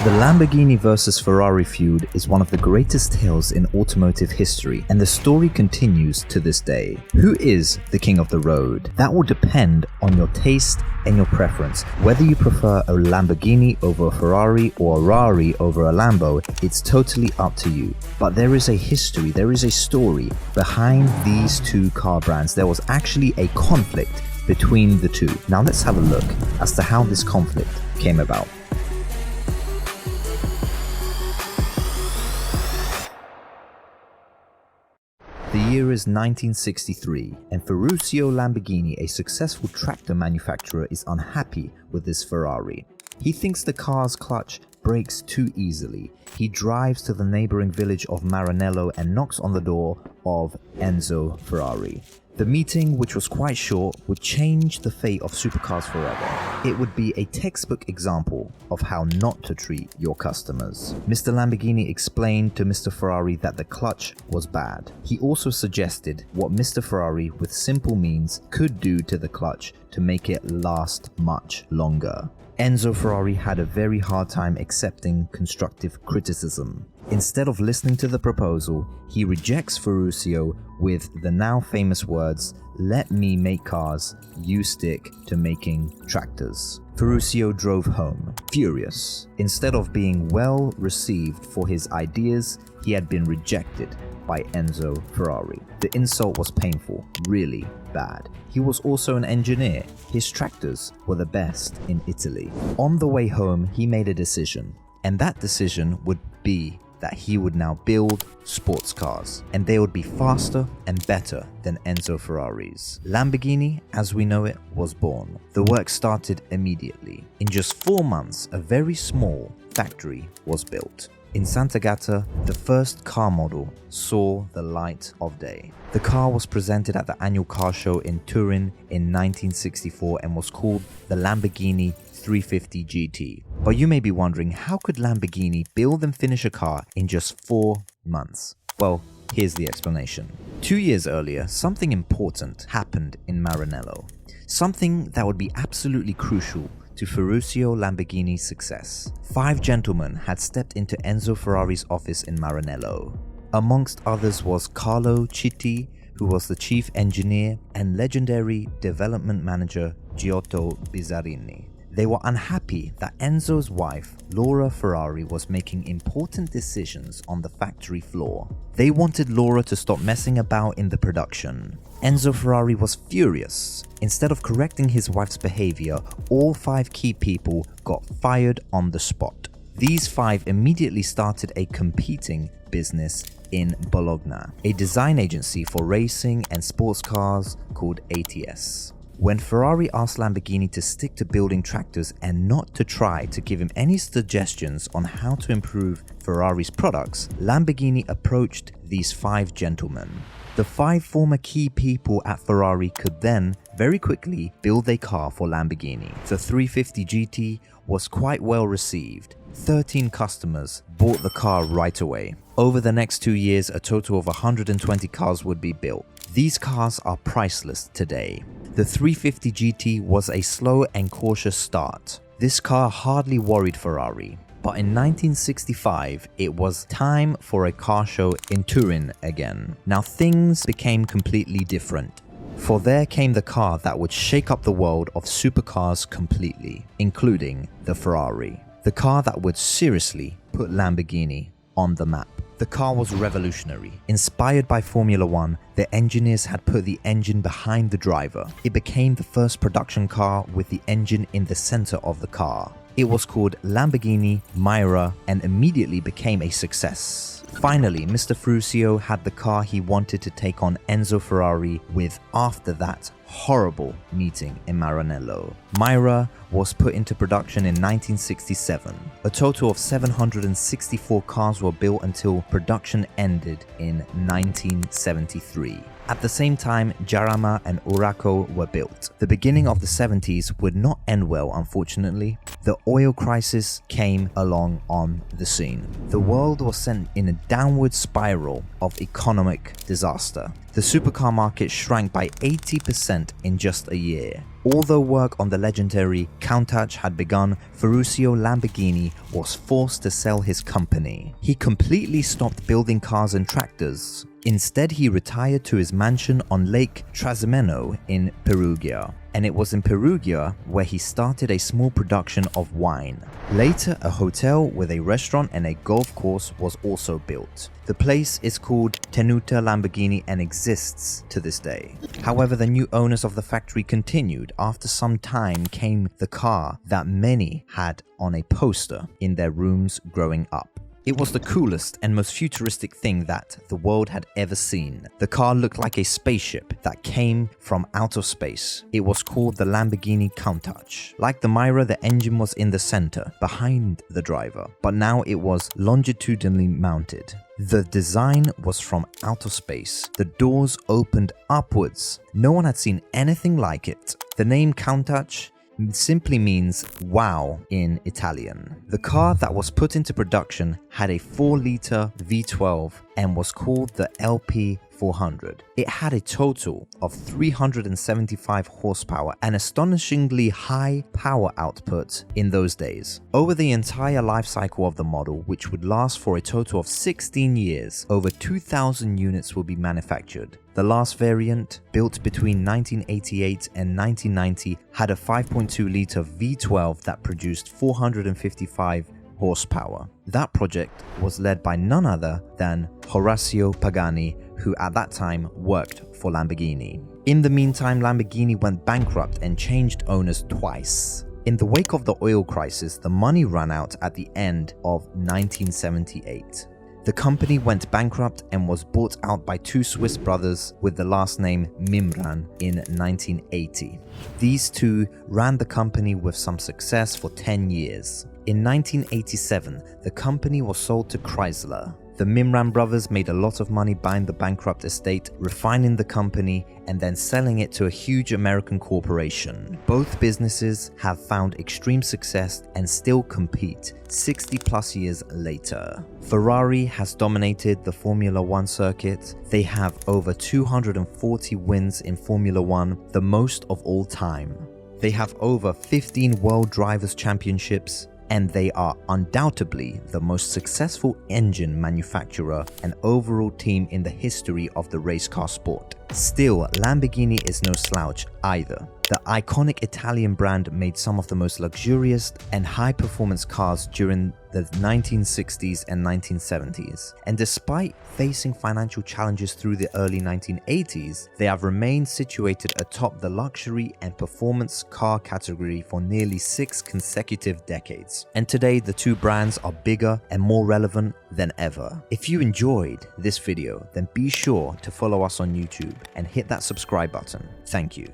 The Lamborghini versus Ferrari feud is one of the greatest tales in automotive history, and the story continues to this day. Who is the king of the road? That will depend on your taste and your preference. Whether you prefer a Lamborghini over a Ferrari or a Rari over a Lambo, it's totally up to you. But there is a history, there is a story behind these two car brands. There was actually a conflict between the two. Now let's have a look as to how this conflict came about. The year is 1963, and Ferruccio Lamborghini, a successful tractor manufacturer, is unhappy with this Ferrari. He thinks the car's clutch breaks too easily. He drives to the neighboring village of Maranello and knocks on the door of Enzo Ferrari. The meeting, which was quite short, would change the fate of supercars forever. It would be a textbook example of how not to treat your customers. Mr. Lamborghini explained to Mr. Ferrari that the clutch was bad. He also suggested what Mr. Ferrari, with simple means, could do to the clutch to make it last much longer. Enzo Ferrari had a very hard time accepting constructive criticism. Instead of listening to the proposal, he rejects Ferruccio with the now famous words, "Let me make cars, you stick to making tractors." Ferruccio drove home, furious. Instead of being well received for his ideas, he had been rejected by Enzo Ferrari. The insult was painful, really bad. He was also an engineer. His tractors were the best in Italy. On the way home, he made a decision, and that decision would be that he would now build sports cars, and they would be faster and better than Enzo Ferrari's. Lamborghini, as we know it, was born. The work started immediately. In just 4 months, a very small factory was built. In Sant'Agata, the first car model saw the light of day. The car was presented at the annual car show in Turin in 1964 and was called the Lamborghini 350 GT. But you may be wondering, how could Lamborghini build and finish a car in just 4 months? Well, here's the explanation. 2 years earlier, something important happened in Maranello. Something that would be absolutely crucial to Ferruccio Lamborghini's success. 5 gentlemen had stepped into Enzo Ferrari's office in Maranello. Amongst others was Carlo Citti, who was the chief engineer, and legendary development manager Giotto Bizzarini. They were unhappy that Enzo's wife, Laura Ferrari, was making important decisions on the factory floor. They wanted Laura to stop messing about in the production. Enzo Ferrari was furious. Instead of correcting his wife's behavior, all 5 key people got fired on the spot. These 5 immediately started a competing business in Bologna, a design agency for racing and sports cars called ATS. When Ferrari asked Lamborghini to stick to building tractors and not to try to give him any suggestions on how to improve Ferrari's products, Lamborghini approached these 5 gentlemen. The 5 former key people at Ferrari could then very quickly build a car for Lamborghini. The 350 GT was quite well received. 13 customers bought the car right away. Over the next 2 years, a total of 120 cars would be built. These cars are priceless today. The 350 GT was a slow and cautious start. This car hardly worried Ferrari. But in 1965, it was time for a car show in Turin again. Now things became completely different. For there came the car that would shake up the world of supercars completely, including the Ferrari. The car that would seriously put Lamborghini on the map. The car was revolutionary. Inspired by Formula 1, the engineers had put the engine behind the driver. It became the first production car with the engine in the center of the car. It was called Lamborghini Miura and immediately became a success. Finally, Mr. Ferruccio had the car he wanted to take on Enzo Ferrari with after that horrible meeting in Maranello. Miura was put into production in 1967. A total of 764 cars were built until production ended in 1973. At the same time, Jarama and Urraco were built. The beginning of the 70s would not end well, unfortunately. The oil crisis came along on the scene. The world was sent in a downward spiral of economic disaster. The supercar market shrank by 80% in just a year. Although work on the legendary Countach had begun, Ferruccio Lamborghini was forced to sell his company. He completely stopped building cars and tractors. Instead, he retired to his mansion on Lake Trasimeno in Perugia, and it was in Perugia where he started a small production of wine. Later, a hotel with a restaurant and a golf course was also built. The place is called Tenuta Lamborghini and exists to this day. However, the new owners of the factory continued. After some time came the car that many had on a poster in their rooms growing up. It was the coolest and most futuristic thing that the world had ever seen. The car looked like a spaceship that came from outer space. It was called the Lamborghini Countach. Like the Miura, the engine was in the center, behind the driver, but now it was longitudinally mounted. The design was from outer space. The doors opened upwards. No one had seen anything like it. The name Countach simply means wow in Italian. The car that was put into production had a 4-liter V12 and was called the LP400. It had a total of 375 horsepower, an astonishingly high power output in those days. Over the entire life cycle of the model, which would last for a total of 16 years, over 2,000 units will be manufactured. The last variant, built between 1988 and 1990, had a 5.2-liter V12 that produced 455 horsepower. That project was led by none other than Horacio Pagani, who at that time worked for Lamborghini. In the meantime, Lamborghini went bankrupt and changed owners twice. In the wake of the oil crisis, the money ran out at the end of 1978. The company went bankrupt and was bought out by two Swiss brothers with the last name Mimran in 1980. These two ran the company with some success for 10 years. In 1987, the company was sold to Chrysler. The Mimran brothers made a lot of money buying the bankrupt estate, refining the company, and then selling it to a huge American corporation. Both businesses have found extreme success and still compete 60 plus years later. Ferrari has dominated the Formula One circuit. They have over 240 wins in Formula One, the most of all time. They have over 15 World Drivers' Championships, and they are undoubtedly the most successful engine manufacturer and overall team in the history of the race car sport. Still, Lamborghini is no slouch either. The iconic Italian brand made some of the most luxurious and high-performance cars during the 1960s and 1970s. And despite facing financial challenges through the early 1980s, they have remained situated atop the luxury and performance car category for nearly 6 consecutive decades. And today, the two brands are bigger and more relevant than ever. If you enjoyed this video, then be sure to follow us on YouTube and hit that subscribe button. Thank you.